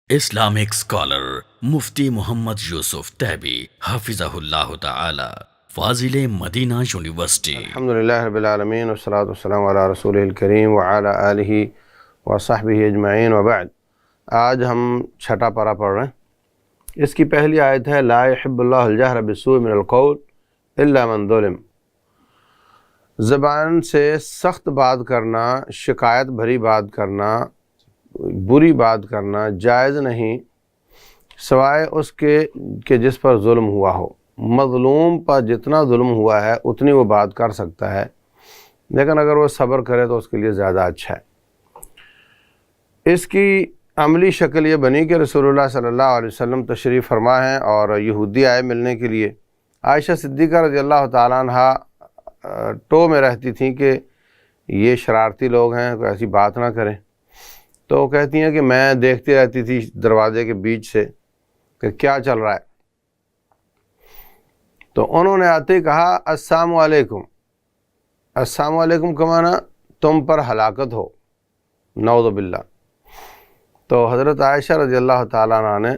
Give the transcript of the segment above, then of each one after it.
Islamic scholar مفتی محمد یوسف تیبی حفظہ اللہ تعالی، فاضل Medina university. الحمدللہ رب العالمین والصلاة والسلام علی رسولہ الکریم وعلی آلہ وصحبہ اجمعین وبعد۔ آج ہم چھٹا پارہ پڑھ رہے ہیں۔ اس کی پہلی آیت ہے لا يحب اللہ الجہر بالسوء من القول الا من ظلم۔ زبان سے سخت بات کرنا، شکایت بھری بات کرنا، بری بات کرنا جائز نہیں سوائے اس کے کہ جس پر ظلم ہوا ہو۔ مظلوم پر جتنا ظلم ہوا ہے اتنی وہ بات کر سکتا ہے، لیکن اگر وہ صبر کرے تو اس کے لیے زیادہ اچھا ہے۔ اس کی عملی شکل یہ بنی کہ رسول اللہ صلی اللہ علیہ وسلم تشریف فرما ہیں اور یہودی آئے ملنے کے لیے۔ عائشہ صدیقہ رضی اللہ تعالیٰ عنہ ٹو میں رہتی تھیں کہ یہ شرارتی لوگ ہیں، کوئی ایسی بات نہ کریں، تو وہ کہتی ہیں کہ میں دیکھتی رہتی تھی دروازے کے بیچ سے کہ کیا چل رہا ہے۔ تو انہوں نے آتے ہی کہا السلام علیکم۔ السلام علیکم کا معنی تم پر ہلاکت ہو، نعوذ باللہ۔ تو حضرت عائشہ رضی اللہ تعالیٰ عنہ نے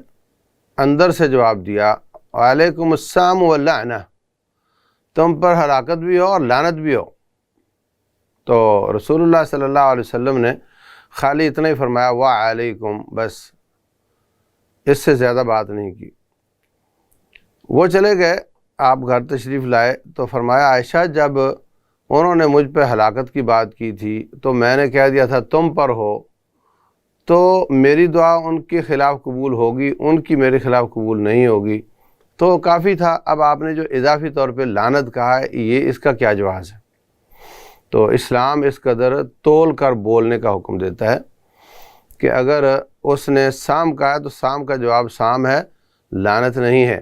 اندر سے جواب دیا وعلیکم السلام واللعنہ، تم پر ہلاکت بھی ہو اور لعنت بھی ہو۔ تو رسول اللہ صلی اللہ علیہ وسلم نے خالی اتنا ہی فرمایا وعلیکم، بس اس سے زیادہ بات نہیں کی۔ وہ چلے گئے، آپ گھر تشریف لائے تو فرمایا عائشہ جب انہوں نے مجھ پہ ہلاکت کی بات کی تھی تو میں نے کہہ دیا تھا تم پر ہو، تو میری دعا ان کے خلاف قبول ہوگی، ان کی میرے خلاف قبول نہیں ہوگی، تو کافی تھا۔ اب آپ نے جو اضافی طور پہ لعنت کہا ہے، یہ اس کا کیا جواز ہے؟ تو اسلام اس قدر تول کر بولنے کا حکم دیتا ہے کہ اگر اس نے سام کہا ہے تو سام کا جواب سام ہے، لعنت نہیں ہے۔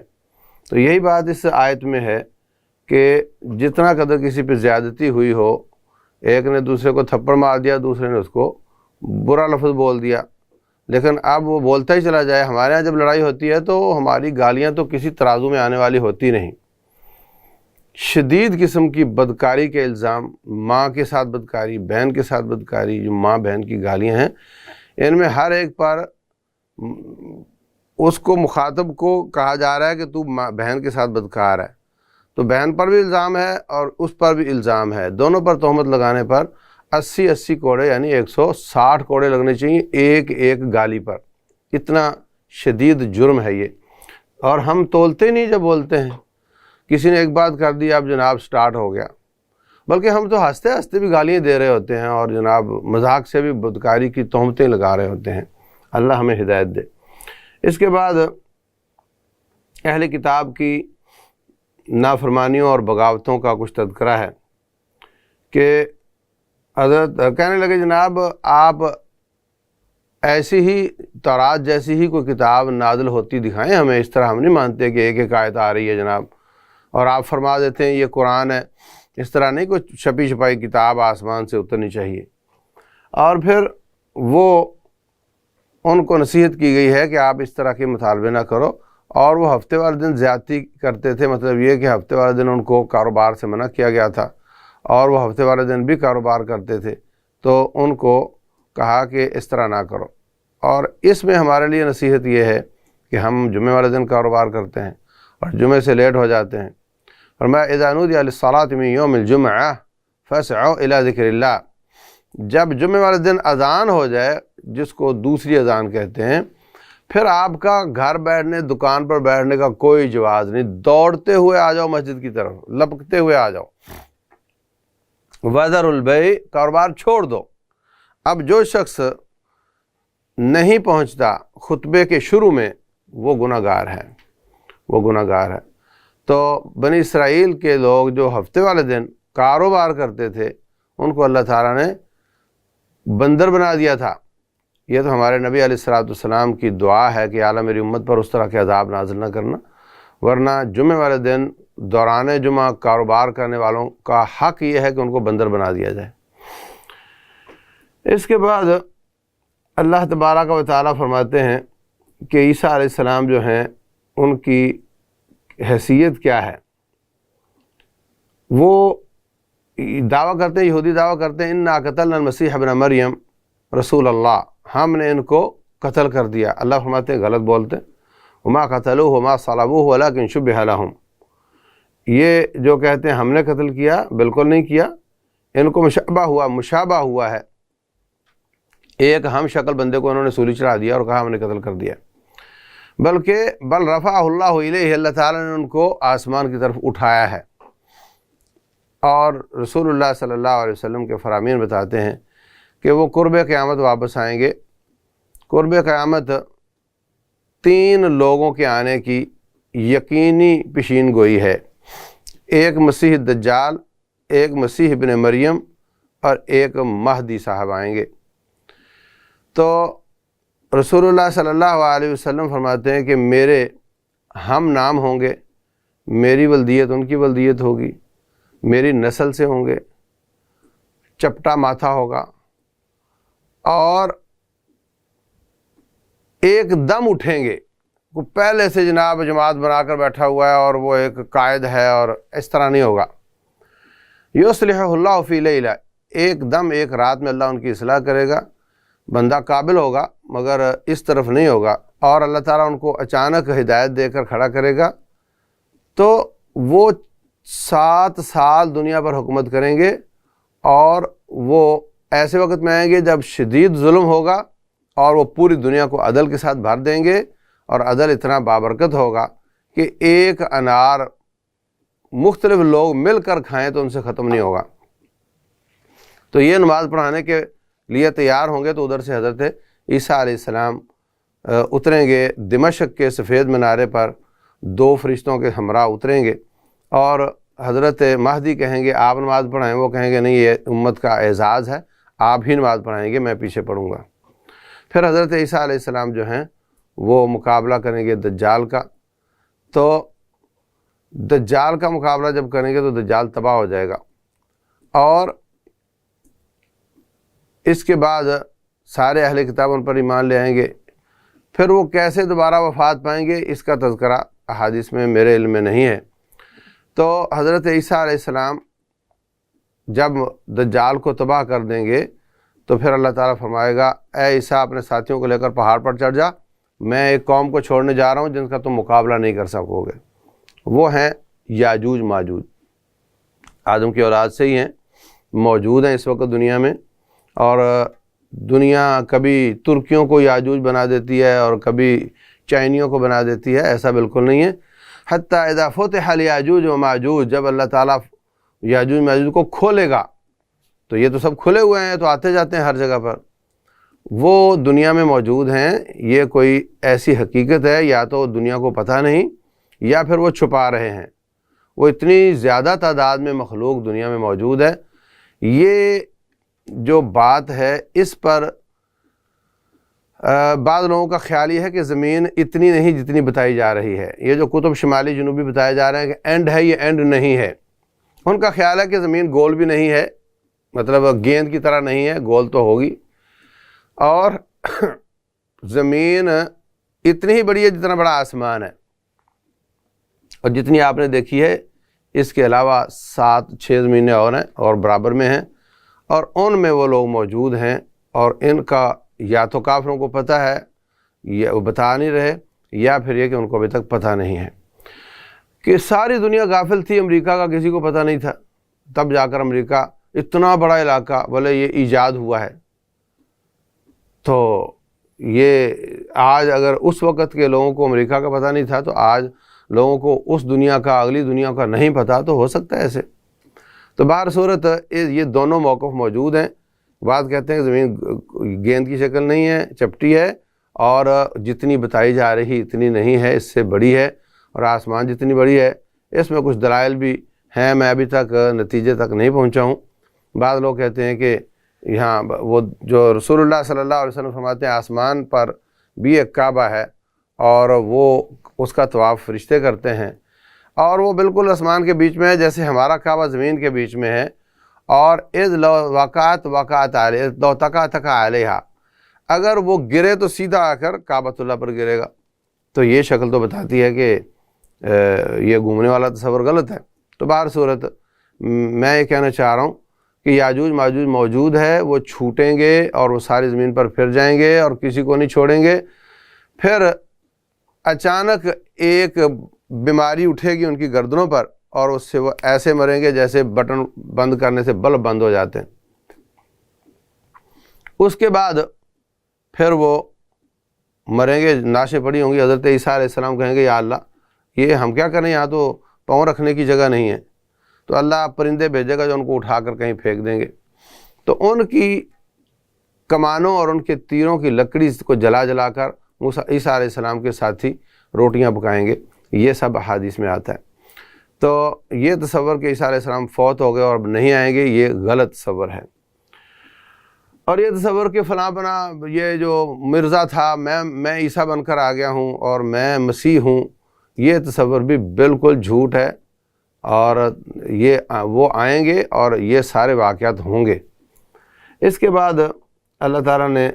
تو یہی بات اس آیت میں ہے کہ جتنا قدر کسی پہ زیادتی ہوئی ہو، ایک نے دوسرے کو تھپڑ مار دیا، دوسرے نے اس کو برا لفظ بول دیا، لیکن اب وہ بولتا ہی چلا جائے۔ ہمارے ہاں جب لڑائی ہوتی ہے تو ہماری گالیاں تو کسی ترازو میں آنے والی ہوتی نہیں۔ شدید قسم کی بدکاری کے الزام، ماں کے ساتھ بدکاری، بہن کے ساتھ بدکاری، جو ماں بہن کی گالیاں ہیں، ان میں ہر ایک پر اس کو مخاطب کو کہا جا رہا ہے کہ تو بہن کے ساتھ بدکار ہے، تو بہن پر بھی الزام ہے اور اس پر بھی الزام ہے۔ دونوں پر تہمت لگانے پر 80 کوڑے یعنی 160 کوڑے لگنے چاہیے ایک ایک گالی پر۔ اتنا شدید جرم ہے یہ، اور ہم تولتے نہیں جب بولتے ہیں۔ کسی نے ایک بات کر دی، اب جناب سٹارٹ ہو گیا، بلکہ ہم تو ہنستے ہنستے بھی گالیاں دے رہے ہوتے ہیں اور جناب مذاق سے بھی بدکاری کی تہمتیں لگا رہے ہوتے ہیں۔ اللہ ہمیں ہدایت دے۔ اس کے بعد اہل کتاب کی نافرمانیوں اور بغاوتوں کا کچھ تذکرہ ہے کہ حضرت کہنے لگے جناب آپ ایسی ہی تورات جیسی ہی کوئی کتاب نازل ہوتی دکھائیں ہمیں، اس طرح ہم نہیں مانتے کہ ایک ایک آیت آ رہی ہے جناب، اور آپ فرما دیتے ہیں یہ قرآن ہے۔ اس طرح نہیں کوئی چھپی چھپائی کتاب آسمان سے اترنی چاہیے۔ اور پھر وہ ان کو نصیحت کی گئی ہے کہ آپ اس طرح کے مطالبے نہ کرو، اور وہ ہفتے والے دن زیادتی کرتے تھے، مطلب یہ کہ ہفتے والے دن ان کو کاروبار سے منع کیا گیا تھا اور وہ ہفتے والے دن بھی کاروبار کرتے تھے، تو ان کو کہا کہ اس طرح نہ کرو۔ اور اس میں ہمارے لیے نصیحت یہ ہے کہ ہم جمعے والے دن کاروبار کرتے ہیں اور جمعے سے لیٹ ہو جاتے ہیں۔ فرمایا اذا نودی للصلاۃ من یوم الجمعہ فاسعوا الی ذکر اللہ، جب جمعے والے دن اذان ہو جائے، جس کو دوسری اذان کہتے ہیں، پھر آپ کا گھر بیٹھنے، دکان پر بیٹھنے کا کوئی جواز نہیں، دوڑتے ہوئے آ جاؤ مسجد کی طرف، لپکتے ہوئے آ جاؤ۔ وذروا البیع، کاروبار چھوڑ دو۔ اب جو شخص نہیں پہنچتا خطبے کے شروع میں وہ گناہ گار ہے، وہ گناہ گار ہے۔ تو بنی اسرائیل کے لوگ جو ہفتے والے دن کاروبار کرتے تھے، ان کو اللہ تعالیٰ نے بندر بنا دیا تھا۔ یہ تو ہمارے نبی علیہ السلام کی دعا ہے کہ اعلیٰ میری امت پر اس طرح کے عذاب نازل نہ کرنا، ورنہ جمعے والے دن دوران جمعہ کاروبار کرنے والوں کا حق یہ ہے کہ ان کو بندر بنا دیا جائے۔ اس کے بعد اللہ تبارک و تعالیٰ فرماتے ہیں کہ عیسیٰ علیہ السلام جو ہیں ان کی حیثیت کیا ہے۔ وہ دعویٰ کرتے ہیں، یہودی دعویٰ کرتے ہیں انا قتلنا المسیح ابن مریم رسول اللہ، ہم نے ان کو قتل کر دیا۔ اللہ فرماتے ہیں غلط بولتے، وما قتلوہ وما صلبوہ ولکن شبہ لہم، یہ جو کہتے ہیں ہم نے قتل کیا، بالکل نہیں کیا، ان کو مشابہ ہوا ہے، ایک ہم شکل بندے کو انہوں نے سولی چڑھا دیا اور کہا ہم نے قتل کر دیا، بلکہ بل رفعہ اللہ الیہ، اللہ تعالیٰ نے ان کو آسمان کی طرف اٹھایا ہے۔ اور رسول اللہ صلی اللہ علیہ وسلم کے فرامین بتاتے ہیں کہ وہ قرب قیامت واپس آئیں گے۔ قرب قیامت 3 لوگوں کے آنے کی یقینی پیشین گوئی ہے، ایک مسیح دجال، ایک مسیح ابن مریم اور ایک مہدی صاحب آئیں گے۔ تو رسول اللہ صلی اللہ علیہ وسلم فرماتے ہیں کہ میرے ہم نام ہوں گے، میری ولدیت ان کی ولدیت ہوگی، میری نسل سے ہوں گے، چپٹا ماتھا ہوگا، اور ایک دم اٹھیں گے۔ وہ پہلے سے جناب جماعت بنا کر بیٹھا ہوا ہے اور وہ ایک قائد ہے، اور اس طرح نہیں ہوگا۔ یصلح اللہ فی لیلہ، ایک دم ایک رات میں اللہ ان کی اصلاح کرے گا، بندہ قابل ہوگا مگر اس طرف نہیں ہوگا، اور اللہ تعالیٰ ان کو اچانک ہدایت دے کر کھڑا کرے گا، تو وہ 7 سال دنیا پر حکومت کریں گے، اور وہ ایسے وقت میں آئیں گے جب شدید ظلم ہوگا، اور وہ پوری دنیا کو عدل کے ساتھ بھر دیں گے، اور عدل اتنا بابرکت ہوگا کہ ایک انار مختلف لوگ مل کر کھائیں تو ان سے ختم نہیں ہوگا۔ تو یہ نماز پڑھانے کے لیے تیار ہوں گے، تو ادھر سے حضرت عیسیٰ علیہ السلام اتریں گے دمشق کے سفید منارے پر، 2 فرشتوں کے ہمراہ اتریں گے، اور حضرت مہدی کہیں گے آپ نماز پڑھائیں، وہ کہیں گے نہیں یہ امت کا اعزاز ہے، آپ ہی نماز پڑھائیں گے، میں پیچھے پڑھوں گا۔ پھر حضرت عیسیٰ علیہ السلام جو ہیں وہ مقابلہ کریں گے دجال کا، تو دجال کا مقابلہ جب کریں گے تو دجال تباہ ہو جائے گا، اور اس کے بعد سارے اہل کتاب ان پر ایمان لے آئیں گے۔ پھر وہ کیسے دوبارہ وفات پائیں گے اس کا تذکرہ احادیث میں میرے علم میں نہیں ہے۔ تو حضرت عیسیٰ علیہ السلام جب دجال کو تباہ کر دیں گے تو پھر اللہ تعالیٰ فرمائے گا اے عیسیٰ اپنے ساتھیوں کو لے کر پہاڑ پر چڑھ جا، میں ایک قوم کو چھوڑنے جا رہا ہوں جن کا تم مقابلہ نہیں کر سکو گے، وہ ہیں یاجوج ماجوج، آدم کی اولاد سے ہی ہیں، موجود ہیں اس وقت دنیا میں، اور دنیا کبھی ترکیوں کو یاجوج بنا دیتی ہے اور کبھی چائنیوں کو بنا دیتی ہے، ایسا بالکل نہیں ہے۔ حتیٰ اذا فتح یاجوج و ماجوج، جب اللہ تعالیٰ یاجوج ماجوج کو کھولے گا، تو یہ تو سب کھلے ہوئے ہیں، تو آتے جاتے ہیں ہر جگہ پر، وہ دنیا میں موجود ہیں، یہ کوئی ایسی حقیقت ہے یا تو دنیا کو پتہ نہیں یا پھر وہ چھپا رہے ہیں۔ وہ اتنی زیادہ تعداد میں مخلوق دنیا میں موجود ہے، یہ جو بات ہے اس پر بعض لوگوں کا خیال یہ ہے کہ زمین اتنی نہیں جتنی بتائی جا رہی ہے، یہ جو کتب شمالی جنوبی بتائے جا رہے ہیں کہ اینڈ ہے، یہ اینڈ نہیں ہے۔ ان کا خیال ہے کہ زمین گول بھی نہیں ہے، مطلب گیند کی طرح نہیں ہے، گول تو ہوگی، اور زمین اتنی ہی بڑی ہے جتنا بڑا آسمان ہے، اور جتنی آپ نے دیکھی ہے اس کے علاوہ 7-6 زمینیں اور ہیں اور برابر میں ہیں، اور ان میں وہ لوگ موجود ہیں، اور ان کا یا تو کافروں کو پتہ ہے یا وہ بتا نہیں رہے، یا پھر یہ کہ ان کو ابھی تک پتہ نہیں ہے کہ ساری دنیا غافل تھی، امریکہ کا کسی کو پتہ نہیں تھا، تب جا کر امریکہ اتنا بڑا علاقہ بولے یہ ایجاد ہوا ہے۔ تو یہ آج اگر اس وقت کے لوگوں کو امریکہ کا پتہ نہیں تھا تو آج لوگوں کو اس دنیا کا اگلی دنیا کا نہیں پتہ، تو ہو سکتا ہے ایسے۔ تو بہر صورت یہ دونوں موقف موجود ہیں۔ بعض کہتے ہیں کہ زمین گیند کی شکل نہیں ہے، چپٹی ہے، اور جتنی بتائی جا رہی اتنی نہیں ہے، اس سے بڑی ہے، اور آسمان جتنی بڑی ہے اس میں کچھ دلائل بھی ہیں، میں ابھی تک نتیجے تک نہیں پہنچا ہوں۔ بعض لوگ کہتے ہیں کہ یہاں وہ جو رسول اللہ صلی اللہ علیہ وسلم فرماتے ہیں آسمان پر بھی ایک کعبہ ہے، اور وہ اس کا طواف فرشتے کرتے ہیں، اور وہ بالکل آسمان کے بیچ میں ہے جیسے ہمارا کعبہ زمین کے بیچ میں ہے، اور اذ لو وقعت علیہ لو تقع علیہا، اگر وہ گرے تو سیدھا آ کر کعبۃ اللہ پر گرے گا۔ تو یہ شکل تو بتاتی ہے کہ یہ گھومنے والا تصور غلط ہے۔ تو بہر صورت میں یہ کہنا چاہ رہا ہوں کہ یاجوج ماجوج موجود ہے، وہ چھوٹیں گے اور وہ ساری زمین پر پھر جائیں گے اور کسی کو نہیں چھوڑیں گے۔ پھر اچانک ایک بیماری اٹھے گی ان کی گردنوں پر اور اس سے وہ ایسے مریں گے جیسے بٹن بند کرنے سے بلب بند ہو جاتے ہیں۔ اس کے بعد پھر وہ مریں گے، ناشیں پڑی ہوں گی۔ حضرت عیسیٰ علیہ السلام کہیں گے یا اللہ یہ ہم کیا کریں، یہاں تو پاؤں رکھنے کی جگہ نہیں ہے۔ تو اللہ پرندے بھیجے گا جو ان کو اٹھا کر کہیں پھینک دیں گے۔ تو ان کی کمانوں اور ان کے تیروں کی لکڑی کو جلا جلا کر موسیٰ عیسیٰ علیہ السلام کے ساتھی روٹیاں پکائیں گے۔ یہ سب احادیث میں آتا ہے۔ تو یہ تصور کہ عیسیٰ علیہ السلام فوت ہو گئے اور اب نہیں آئیں گے، یہ غلط تصور ہے۔ اور یہ تصور کہ فلاں بنا یہ جو مرزا تھا میں عیسیٰ بن کر آ گیا ہوں اور میں مسیح ہوں، یہ تصور بھی بالکل جھوٹ ہے، اور یہ وہ آئیں گے اور یہ سارے واقعات ہوں گے۔ اس کے بعد اللہ تعالیٰ نے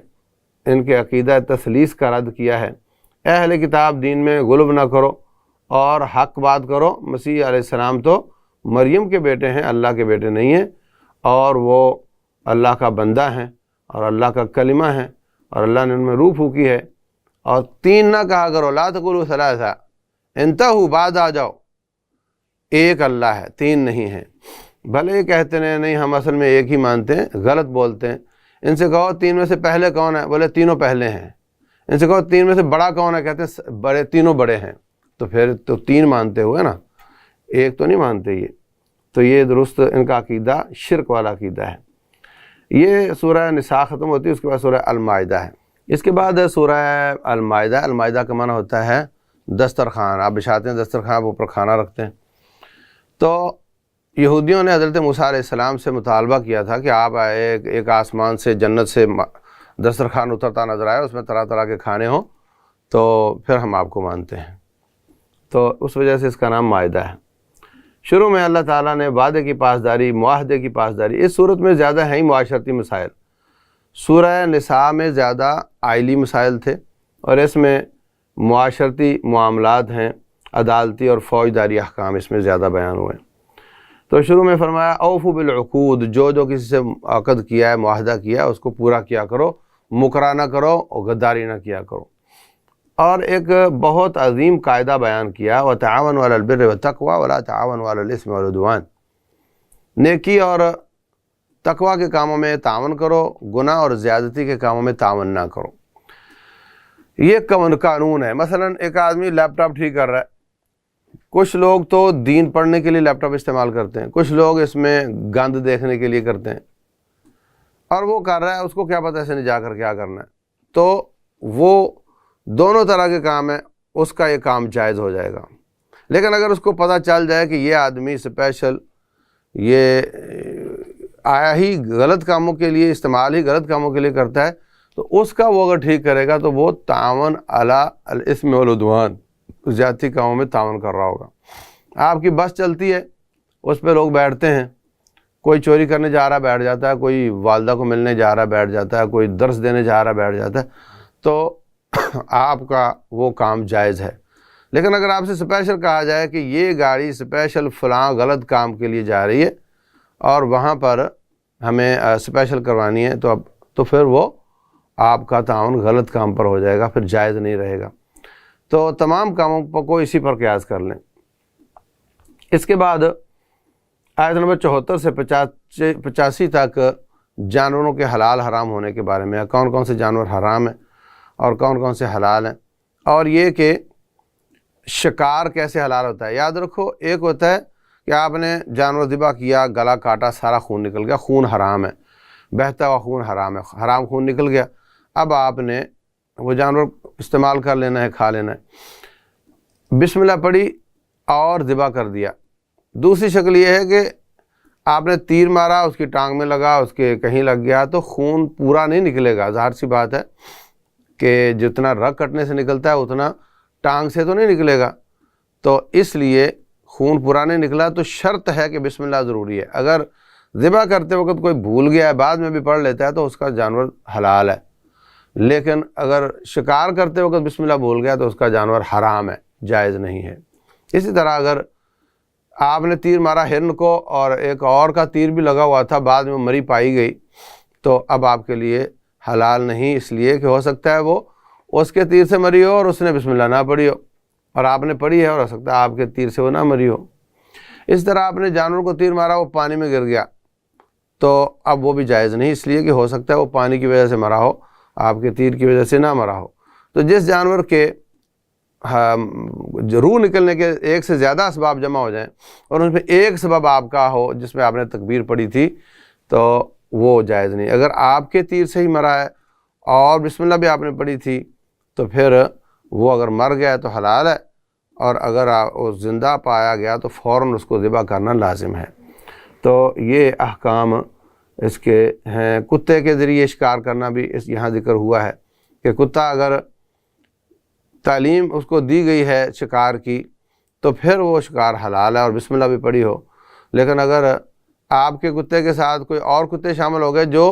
ان کے عقیدہ تثلیث کا رد کیا ہے۔ اے اہل کتاب، دین میں غلو نہ کرو اور حق بات کرو۔ مسیح علیہ السلام تو مریم کے بیٹے ہیں، اللہ کے بیٹے نہیں ہیں، اور وہ اللہ کا بندہ ہیں اور اللہ کا کلمہ ہے، اور اللہ نے ان میں روح پھونکی ہے۔ اور تین نہ کہا کرو، لا تقولوا ثلاثہ انتہوا، بعد آ جاؤ، ایک اللہ ہے، تین نہیں ہے۔ بھلے یہ کہتے ہیں نہیں ہم اصل میں ایک ہی مانتے ہیں، غلط بولتے ہیں۔ ان سے کہو تین میں سے پہلے کون ہے، بولے تینوں پہلے ہیں۔ ان سے کہو تین میں سے بڑا کون ہے، کہتے ہیں بڑے، تینوں بڑے ہیں۔ تو پھر تو تین مانتے ہوئے نا، ایک تو نہیں مانتے یہ۔ تو یہ درست ان کا عقیدہ شرک والا عقیدہ ہے۔ یہ سورہ نساء ختم ہوتی ہے، اس کے بعد سورہ المائدہ ہے۔ اس کے بعد سورہ المائدہ۔ المائدہ کا معنی ہوتا ہے دسترخوان، آپ بچھاتے ہیں دسترخوان، اوپر کھانا رکھتے ہیں۔ تو یہودیوں نے حضرت موسیٰ علیہ السلام سے مطالبہ کیا تھا کہ آپ ایک آسمان سے، جنت سے دسترخوان اترتا نظر آئے، اس میں طرح طرح کے کھانے ہوں، تو پھر ہم آپ کو مانتے ہیں۔ تو اس وجہ سے اس کا نام مائدہ ہے۔ شروع میں اللہ تعالیٰ نے وعدے کی پاسداری، معاہدے کی پاسداری، اس صورت میں زیادہ ہیں ہی معاشرتی مسائل۔ سورہ نساء میں زیادہ آئلی مسائل تھے، اور اس میں معاشرتی معاملات ہیں، عدالتی اور فوجداری احکام اس میں زیادہ بیان ہوئے۔ تو شروع میں فرمایا اوفوا بالعقود، جو کسی سے عقد کیا ہے، معاہدہ کیا ہے، اس کو پورا کیا کرو، مکرا نہ کرو اور غداری نہ کیا کرو۔ اور ایک بہت عظیم قاعدہ بیان کیا، وتعاونوا علی البر والتقوی ولا تعاونوا علی الاثم والعدوان، نیکی اور تقوی کے کاموں میں تعاون کرو، گناہ اور زیادتی کے کاموں میں تعاون نہ کرو۔ یہ قانون ہے۔ مثلا ایک آدمی لیپ ٹاپ ٹھیک کر رہا ہے، کچھ لوگ تو دین پڑھنے کے لیے لیپ ٹاپ استعمال کرتے ہیں، کچھ لوگ اس میں گند دیکھنے کے لیے کرتے ہیں، اور وہ کر رہا ہے، اس کو کیا پتہ اسے نہیں جا کر کیا کرنا ہے۔ تو وہ دونوں طرح کے کام ہیں، اس کا یہ کام جائز ہو جائے گا۔ لیکن اگر اس کو پتہ چل جائے کہ یہ آدمی اسپیشل یہ آیا ہی غلط کاموں کے لیے، استعمال ہی غلط کاموں کے لیے کرتا ہے، تو اس کا وہ اگر ٹھیک کرے گا تو وہ تعاون علی الاثم والعدوان، زیادتی کاموں میں تعاون کر رہا ہوگا۔ آپ کی بس چلتی ہے، اس پہ لوگ بیٹھتے ہیں، کوئی چوری کرنے جا رہا بیٹھ جاتا ہے، کوئی والدہ کو ملنے جا رہا بیٹھ جاتا ہے، کوئی درس دینے جا رہا بیٹھ جاتا ہے، تو آپ کا وہ کام جائز ہے۔ لیکن اگر آپ سے اسپیشل کہا جائے کہ یہ گاڑی اسپیشل فلاں غلط کام کے لیے جا رہی ہے اور وہاں پر ہمیں اسپیشل کروانی ہے، تو پھر وہ آپ کا تعاون غلط کام پر ہو جائے گا، پھر جائز نہیں رہے گا۔ تو تمام کاموں کو اسی پر قیاس کر لیں۔ اس کے بعد آیت نمبر 74 سے 85 تک جانوروں کے حلال حرام ہونے کے بارے میں، کون کون سے جانور حرام ہیں اور کون کون سے حلال ہیں، اور یہ کہ شکار کیسے حلال ہوتا ہے۔ یاد رکھو، ایک ہوتا ہے کہ آپ نے جانور ذبح کیا، گلا کاٹا، سارا خون نکل گیا، خون حرام ہے، بہتا ہوا خون حرام ہے، حرام خون نکل گیا، اب آپ نے وہ جانور استعمال کر لینا ہے، کھا لینا ہے۔ بسم اللہ پڑھی اور ذبح کر دیا۔ دوسری شکل یہ ہے کہ آپ نے تیر مارا، اس کی ٹانگ میں لگا، اس کے کہیں لگ گیا، تو خون پورا نہیں نکلے گا۔ ظاہر سی بات ہے کہ جتنا رگ کٹنے سے نکلتا ہے اتنا ٹانگ سے تو نہیں نکلے گا، تو اس لیے خون پورا نہیں نکلا تو شرط ہے کہ بسم اللہ ضروری ہے۔ اگر ذبح کرتے وقت کوئی بھول گیا ہے، بعد میں بھی پڑھ لیتا ہے، تو اس کا جانور حلال ہے۔ لیکن اگر شکار کرتے وقت بسم اللہ بھول گیا تو اس کا جانور حرام ہے، جائز نہیں ہے۔ اسی طرح اگر آپ نے تیر مارا ہرن کو اور ایک اور کا تیر بھی لگا ہوا تھا، بعد میں مری پائی گئی، تو اب آپ کے لیے حلال نہیں، اس لیے کہ ہو سکتا ہے وہ اس کے تیر سے مری ہو اور اس نے بسم اللہ نہ پڑھی ہو، اور آپ نے پڑھی ہے اور ہو سکتا ہے آپ کے تیر سے وہ نہ مری ہو۔ اس طرح آپ نے جانور کو تیر مارا، وہ پانی میں گر گیا، تو اب وہ بھی جائز نہیں، اس لیے کہ ہو سکتا ہے وہ پانی کی وجہ سے مرا ہو، آپ کے تیر کی وجہ سے نہ مرا ہو۔ تو جس جانور کے روح نکلنے کے ایک سے زیادہ اسباب جمع ہو جائیں اور ان پہ ایک سبب آپ کا ہو جس میں آپ نے تکبیر پڑھی تھی، تو وہ جائز نہیں۔ اگر آپ کے تیر سے ہی مرا ہے اور بسم اللہ بھی آپ نے پڑھی تھی تو پھر وہ اگر مر گیا ہے تو حلال ہے، اور اگر وہ زندہ پایا گیا تو فوراً اس کو ذبح کرنا لازم ہے۔ تو یہ احکام اس کے ہیں۔ کتے کے ذریعے شکار کرنا بھی یہاں ذکر ہوا ہے کہ کتا اگر تعلیم اس کو دی گئی ہے شکار کی تو پھر وہ شکار حلال ہے اور بسم اللہ بھی پڑھی ہو، لیکن اگر آپ کے کتے کے ساتھ کوئی اور کتے شامل ہو گئے جو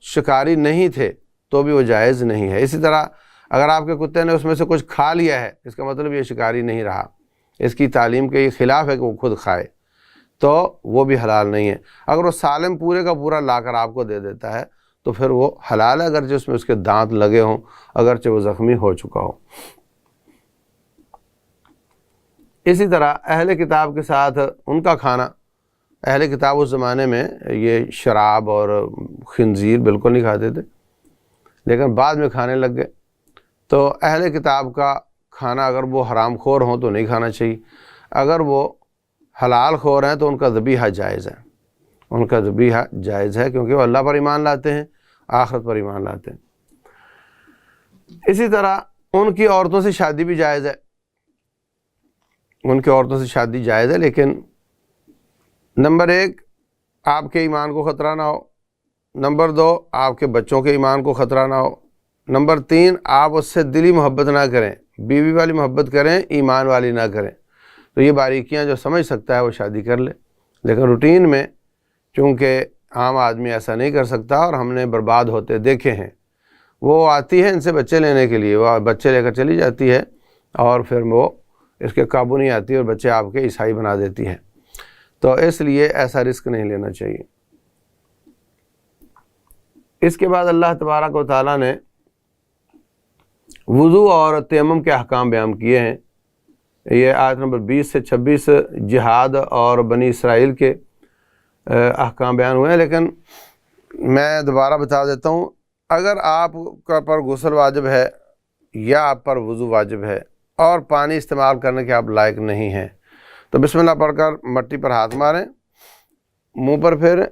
شکاری نہیں تھے تو بھی وہ جائز نہیں ہے۔ اسی طرح اگر آپ کے کتے نے اس میں سے کچھ کھا لیا ہے، اس کا مطلب یہ شکاری نہیں رہا، اس کی تعلیم کے خلاف ہے کہ وہ خود کھائے، تو وہ بھی حلال نہیں ہے۔ اگر وہ سالم پورے کا پورا لا کر آپ کو دے دیتا ہے تو پھر وہ حلال ہے، اگرچہ اس میں اس کے دانت لگے ہوں، اگرچہ وہ زخمی ہو چکا ہو۔ اسی طرح اہل کتاب کے ساتھ ان کا کھانا، اہل کتاب اس زمانے میں یہ شراب اور خنزیر بالکل نہیں کھاتے تھے، لیکن بعد میں کھانے لگ گئے، تو اہل کتاب کا کھانا اگر وہ حرام خور ہوں تو نہیں کھانا چاہیے، اگر وہ حلال خور ہیں تو ان کا ذبیحہ جائز ہے، ان کا ذبیحہ جائز ہے، کیونکہ وہ اللہ پر ایمان لاتے ہیں، آخرت پر ایمان لاتے ہیں۔ اسی طرح ان کی عورتوں سے شادی بھی جائز ہے، ان کی عورتوں سے شادی جائز ہے، لیکن نمبر 1 آپ کے ایمان کو خطرہ نہ ہو، نمبر 2 آپ کے بچوں کے ایمان کو خطرہ نہ ہو، نمبر 3 آپ اس سے دلی محبت نہ کریں، بیوی والی محبت کریں، ایمان والی نہ کریں۔ تو یہ باریکیاں جو سمجھ سکتا ہے وہ شادی کر لے، لیکن روٹین میں چونکہ عام آدمی ایسا نہیں کر سکتا اور ہم نے برباد ہوتے دیکھے ہیں، وہ آتی ہے ان سے بچے لینے کے لیے، وہ بچے لے کر چلی جاتی ہے اور پھر وہ اس کے قابو نہیں آتی اور بچے آپ کے عیسائی بنا دیتی ہے، تو اس لیے ایسا رسک نہیں لینا چاہیے۔ اس کے بعد اللہ تبارک و تعالیٰ نے وضو اور تیمم کے احکام بیان کیے ہیں۔ یہ آیت نمبر 20 سے 26 جہاد اور بنی اسرائیل کے احکام بیان ہوئے ہیں، لیکن میں دوبارہ بتا دیتا ہوں، اگر آپ کا پر غسل واجب ہے یا آپ پر وضو واجب ہے اور پانی استعمال کرنے کے آپ لائق نہیں ہیں تو بسم اللہ پڑھ کر مٹی پر ہاتھ ماریں، منہ پر پھر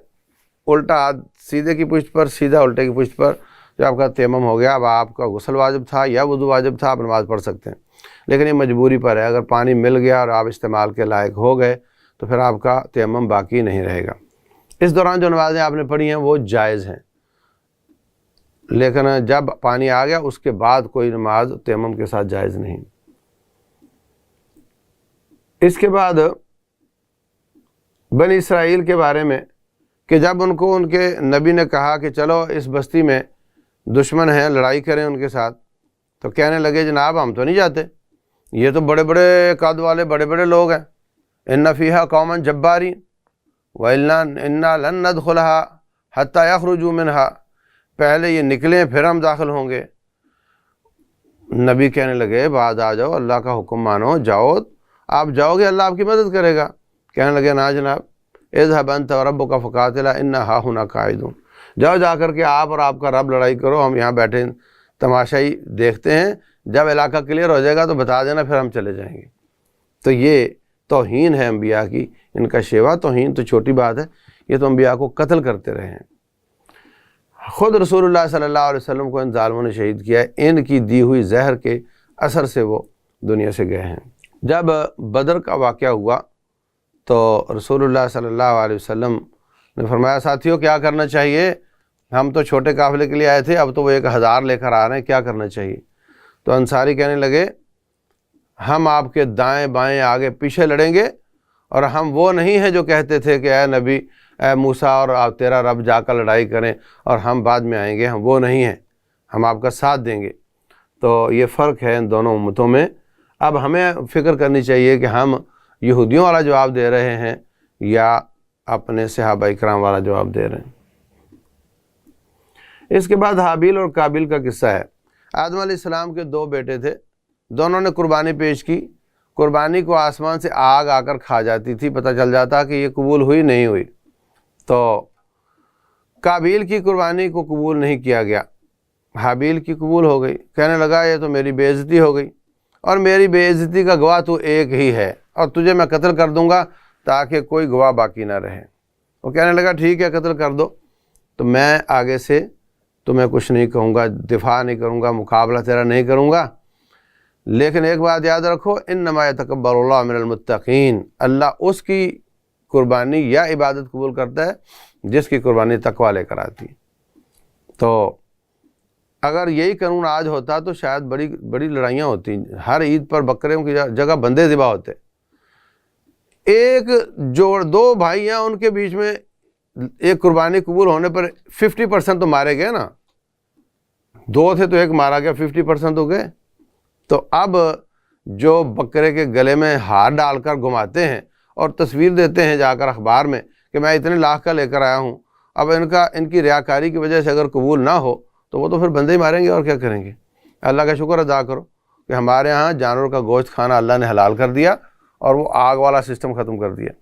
الٹا ہاتھ سیدھے کی پشت پر، سیدھا الٹے کی پشت پر، جو آپ کا تیمم ہو گیا۔ اب آپ کا غسل واجب تھا یا وضو واجب تھا، آپ نماز پڑھ سکتے ہیں، لیکن یہ مجبوری پر ہے، اگر پانی مل گیا اور آپ استعمال کے لائق ہو گئے تو پھر آپ کا تیمم باقی نہیں رہے گا۔ اس دوران جو نمازیں آپ نے پڑھی ہیں وہ جائز ہیں، لیکن جب پانی آ گیا اس کے بعد کوئی نماز تیمم کے ساتھ جائز نہیں۔ اس کے بعد بنی اسرائیل کے بارے میں کہ جب ان کو ان کے نبی نے کہا کہ چلو اس بستی میں دشمن ہیں، لڑائی کریں ان کے ساتھ، تو کہنے لگے جناب ہم تو نہیں جاتے، یہ تو بڑے بڑے قد والے بڑے بڑے لوگ ہیں، ان فیہا قوما جبارین وَإِنَّا لَن نَدْخُلَهَا حَتَّى يَخْرُجُوا مِنْهَا، پہلے یہ نکلیں پھر ہم داخل ہوں گے۔ نبی کہنے لگے بعد آ جاؤ، اللہ کا حکم مانو، جاؤ، آپ جاؤ گے اللہ آپ کی مدد کرے گا۔ کہنے لگے نا جناب، اذهب انت وربك فقاتلا انا هاهنا قاعدون، جاؤ جا کر کے آپ اور آپ کا رب لڑائی کرو، ہم یہاں بیٹھے تماشائی دیکھتے ہیں، جب علاقہ کلیئر ہو جائے گا تو بتا دینا، پھر ہم چلے جائیں گے۔ تو یہ توہین ہے انبیاء کی، ان کا شیوا توہین تو چھوٹی بات ہے، یہ تو انبیاء کو قتل کرتے رہے ہیں۔ خود رسول اللہ صلی اللہ علیہ وسلم کو ان ظالموں نے شہید کیا ہے، ان کی دی ہوئی زہر کے اثر سے وہ دنیا سے گئے ہیں۔ جب بدر کا واقعہ ہوا تو رسول اللہ صلی اللہ علیہ وسلم نے فرمایا ساتھیوں کیا کرنا چاہیے، ہم تو چھوٹے قافلے کے لیے آئے تھے، اب تو وہ 1000 لے کر آ رہے ہیں، کیا کرنا چاہیے؟ تو انصاری کہنے لگے ہم آپ کے دائیں بائیں آگے پیچھے لڑیں گے، اور ہم وہ نہیں ہیں جو کہتے تھے کہ اے نبی، اے موسیٰ اور آپ تیرا رب جا کر لڑائی کریں اور ہم بعد میں آئیں گے، ہم وہ نہیں ہیں، ہم آپ کا ساتھ دیں گے۔ تو یہ فرق ہے ان دونوں امتوں میں۔ اب ہمیں فکر کرنی چاہیے کہ ہم یہودیوں والا جواب دے رہے ہیں یا اپنے صحابہ اکرام والا جواب دے رہے ہیں۔ اس کے بعد حابیل اور قابیل کا قصہ ہے۔ آدم علیہ السلام کے 2 بیٹے تھے، دونوں نے قربانی پیش کی۔ قربانی کو آسمان سے آگ آ کر کھا جاتی تھی، پتہ چل جاتا کہ یہ قبول ہوئی نہیں ہوئی۔ تو قابیل کی قربانی کو قبول نہیں کیا گیا، حابیل کی قبول ہو گئی۔ کہنے لگا یہ تو میری بے عزتی ہو گئی، اور میری بے عزتی کا گواہ تو ایک ہی ہے، اور تجھے میں قتل کر دوں گا تاکہ کوئی گواہ باقی نہ رہے۔ وہ کہنے لگا ٹھیک ہے قتل کر دو، تو میں آگے سے تمہیں کچھ نہیں کہوں گا، دفاع نہیں کروں گا، مقابلہ تیرا نہیں کروں گا، لیکن ایک بات یاد رکھو، انما یتقبل اللہ من المتقین، اللہ اس کی قربانی یا عبادت قبول کرتا ہے جس کی قربانی تقوی لے کر آتی ہے۔ تو اگر یہی قانون آج ہوتا تو شاید بڑی بڑی لڑائیاں ہوتی، ہر عید پر بکروں کی جگہ بندے ذبح ہوتے۔ ایک جوڑ 2 بھائی ہیں، ان کے بیچ میں ایک قربانی قبول ہونے پر 50% تو مارے گئے نا، 2 تھے تو ایک مارا گیا، 50% ہو گئے۔ تو اب جو بکرے کے گلے میں ہار ڈال کر گھماتے ہیں اور تصویر دیتے ہیں جا کر اخبار میں کہ میں اتنے لاکھ کا لے کر آیا ہوں، اب ان کی ریاکاری کی وجہ سے اگر قبول نہ ہو تو وہ تو پھر بندے ہی ماریں گے اور کیا کریں گے۔ اللہ کا شکر ادا کرو کہ ہمارے ہاں جانوروں کا گوشت کھانا اللہ نے حلال کر دیا اور وہ آگ والا سسٹم ختم کر دیا۔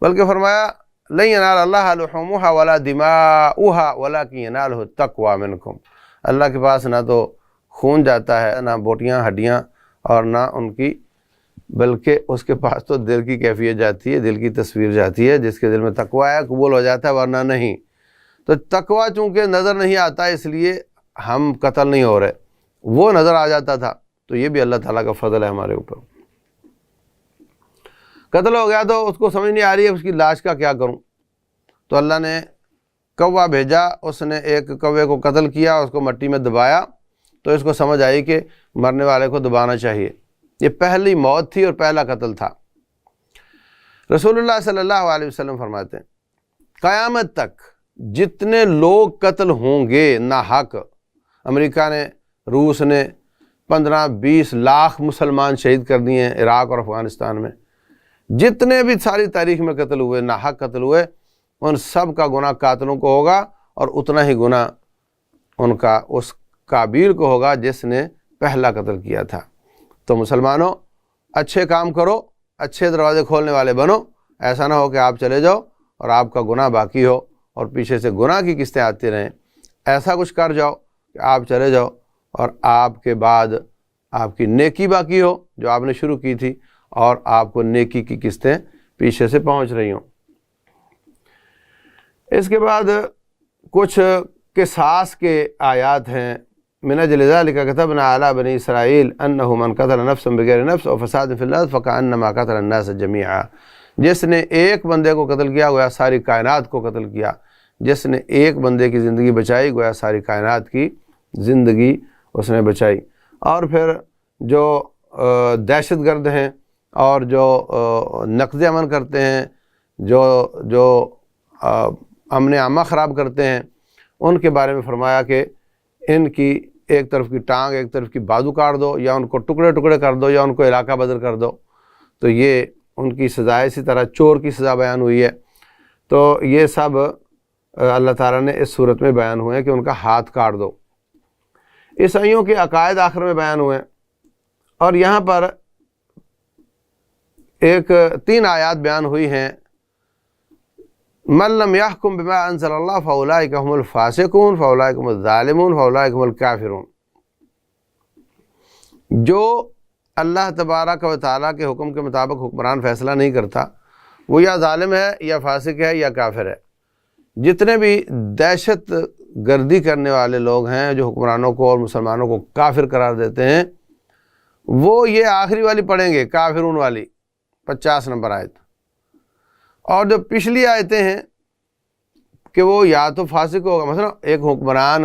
بلکہ فرمایا لن ینال اللہ لحومها ولا دماؤها ولکن ینالہ التقوی منکم، اللہ کے پاس نہ تو خون جاتا ہے، نہ بوٹیاں ہڈیاں، اور نہ ان کی، بلکہ اس کے پاس تو دل کی کیفیت جاتی ہے، دل کی تصویر جاتی ہے، جس کے دل میں تقوی ہے قبول ہو جاتا ہے، ورنہ نہیں۔ تو تقوی چونکہ نظر نہیں آتا اس لیے ہم قتل نہیں ہو رہے، وہ نظر آ جاتا تھا، تو یہ بھی اللہ تعالیٰ کا فضل ہے ہمارے اوپر۔ قتل ہو گیا تو اس کو سمجھ نہیں آ رہی ہے اس کی لاش کا کیا کروں، تو اللہ نے کوا بھیجا، اس نے ایک کوے کو قتل کیا، اس کو مٹی میں دبایا، تو اس کو سمجھ آئی کہ مرنے والے کو دبانا چاہیے۔ یہ پہلی موت تھی اور پہلا قتل تھا۔ رسول اللہ صلی اللہ علیہ وسلم فرماتے ہیں قیامت تک جتنے لوگ قتل ہوں گے ناحق، امریکہ نے، روس نے 15-20 لاکھ مسلمان شہید کر دیے ہیں عراق اور افغانستان میں، جتنے بھی ساری تاریخ میں قتل ہوئے، ناحق قتل ہوئے، ان سب کا گناہ قاتلوں کو ہوگا، اور اتنا ہی گناہ ان کا اس قابیل کو ہوگا جس نے پہلا قتل کیا تھا۔ تو مسلمانوں اچھے کام کرو، اچھے دروازے کھولنے والے بنو، ایسا نہ ہو کہ آپ چلے جاؤ اور آپ کا گناہ باقی ہو اور پیچھے سے گناہ کی قسطیں آتی رہیں۔ ایسا کچھ کر جاؤ کہ آپ چلے جاؤ اور آپ کے بعد آپ کی نیکی باقی ہو جو آپ نے شروع کی تھی، اور آپ کو نیکی کی قسطیں پیچھے سے پہنچ رہی ہوں۔ اس کے بعد کچھ قصاص کے آیات ہیں۔ من اجل ذلک کتبنا علی بنی اسرائیل انہ من قتل نفسا بغیر نفس او فساد فی الارض فکأنما قتل الناس جمیعا، جس نے ایک بندے کو قتل کیا گویا ساری کائنات کو قتل کیا، جس نے ایک بندے کی زندگی بچائی گویا ساری کائنات کی زندگی اس نے بچائی۔ اور پھر جو دہشت گرد ہیں اور جو نقض امن کرتے ہیں، جو امن عامہ خراب کرتے ہیں، ان کے بارے میں فرمایا کہ ان کی ایک طرف کی ٹانگ ایک طرف کی بازو کاٹ دو، یا ان کو ٹکڑے ٹکڑے کر دو، یا ان کو علاقہ بدر کر دو۔ تو یہ ان کی سزا، اسی طرح چور کی سزا بیان ہوئی ہے۔ تو یہ سب اللہ تعالیٰ نے اس صورت میں بیان ہوئے ہیں کہ ان کا ہاتھ کاٹ دو۔ عیسائیوں کے عقائد آخر میں بیان ہوئے ہیں، اور یہاں پر ایک 3 آیات بیان ہوئی ہیں۔ من لم يحكم بما انزل اللہ فاولئک هم الفاسقون فاولئک هم الظالمون فاولئک هم الکافرون، جو اللہ تبارک و تعالیٰ کے حکم کے مطابق حکمران فیصلہ نہیں کرتا وہ یا ظالم ہے یا فاسق ہے یا کافر ہے۔ جتنے بھی دہشت گردی کرنے والے لوگ ہیں جو حکمرانوں کو اور مسلمانوں کو کافر قرار دیتے ہیں، وہ یہ آخری والی پڑھیں گے، کافرون والی 50 نمبر آیت۔ اور جو پچھلی آیتیں ہیں کہ وہ یا تو فاسق ہوگا، مثلا ایک حکمران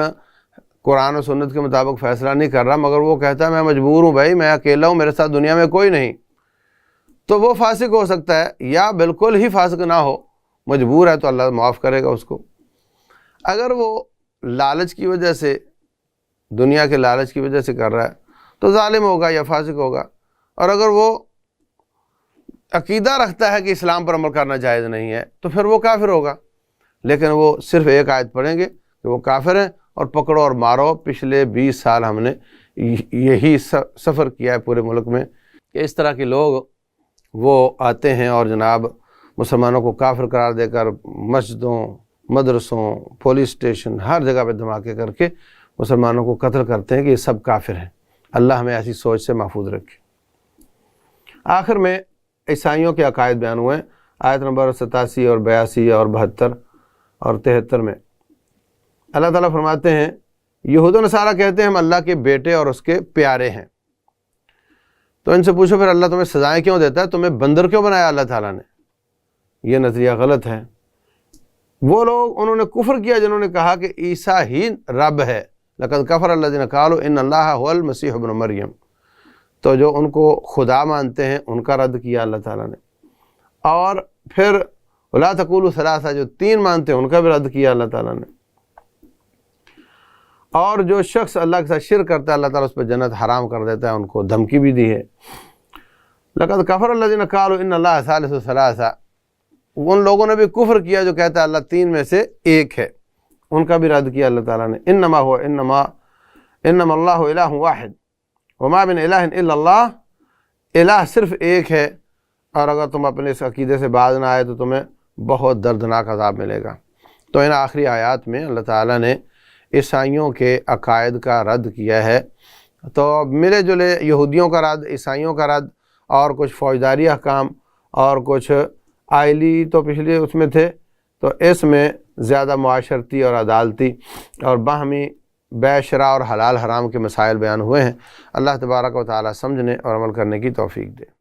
قرآن و سنت کے مطابق فیصلہ نہیں کر رہا مگر وہ کہتا ہے میں مجبور ہوں بھائی، میں اکیلا ہوں، میرے ساتھ دنیا میں کوئی نہیں، تو وہ فاسق ہو سکتا ہے، یا بالکل ہی فاسق نہ ہو، مجبور ہے تو اللہ معاف کرے گا اس کو۔ اگر وہ لالچ کی وجہ سے، دنیا کے لالچ کی وجہ سے کر رہا ہے تو ظالم ہوگا یا فاسق ہوگا۔ اور اگر وہ عقیدہ رکھتا ہے کہ اسلام پر عمل کرنا جائز نہیں ہے تو پھر وہ کافر ہوگا، لیکن وہ صرف ایک آیت پڑھیں گے کہ وہ کافر ہیں اور پکڑو اور مارو۔ پچھلے 20 سال ہم نے یہی سفر کیا ہے پورے ملک میں کہ اس طرح کے لوگ وہ آتے ہیں اور جناب مسلمانوں کو کافر قرار دے کر مسجدوں، مدرسوں، پولیس اسٹیشن ہر جگہ پہ دھماکے کر کے مسلمانوں کو قتل کرتے ہیں کہ یہ سب کافر ہیں۔ اللہ ہمیں ایسی سوچ سے محفوظ رکھے۔ آخر میں عیسائیوں کے عقائد بیان ہوئے ہیں، آیت نمبر 87 اور 82 اور 72 اور 73 میں اللہ تعالیٰ فرماتے ہیں یہود و نصارہ کہتے ہیں ہم اللہ کے بیٹے اور اس کے پیارے ہیں۔ تو ان سے پوچھو پھر اللہ تمہیں سزائیں کیوں دیتا ہے، تمہیں بندر کیوں بنایا اللہ تعالیٰ نے؟ یہ نظریہ غلط ہے۔ وہ لوگ انہوں نے کفر کیا جنہوں نے کہا کہ عیسیٰ ہی رب ہے، لقد کفر الذین قالوا ان اللہ هو المسیح ابن مریم، تو جو ان کو خدا مانتے ہیں ان کا رد کیا اللہ تعالیٰ نے، اور پھر لا تقولوا ثلاثہ جو 3 مانتے ہیں ان کا بھی رد کیا اللہ تعالیٰ نے، اور جو شخص اللہ کے ساتھ شرک کرتا ہے اللہ تعالیٰ اس پہ جنت حرام کر دیتا ہے، ان کو دھمکی بھی دی ہے۔ لقد کفر الذین قالوا ان اللہ ثالث ثلاثہ، ان لوگوں نے بھی کفر کیا جو کہتا ہے اللہ 3 میں سے ایک ہے، ان کا بھی رد کیا اللہ تعالیٰ نے۔ انما اللہ الہ واحد وما من الہ الا اللہ، الہ صرف ایک ہے، اور اگر تم اپنے اس عقیدے سے باز نہ آئے تو تمہیں بہت دردناک عذاب ملے گا۔ تو ان آخری آیات میں اللہ تعالیٰ نے عیسائیوں کے عقائد کا رد کیا ہے۔ تو ملے جلے یہودیوں کا رد، عیسائیوں کا رد، اور کچھ فوجداری احکام اور کچھ آئلی تو پچھلے اس میں تھے، تو اس میں زیادہ معاشرتی اور عدالتی اور باہمی بیع شرع اور حلال حرام کے مسائل بیان ہوئے ہیں۔ اللہ تبارک و تعالی سمجھنے اور عمل کرنے کی توفیق دے۔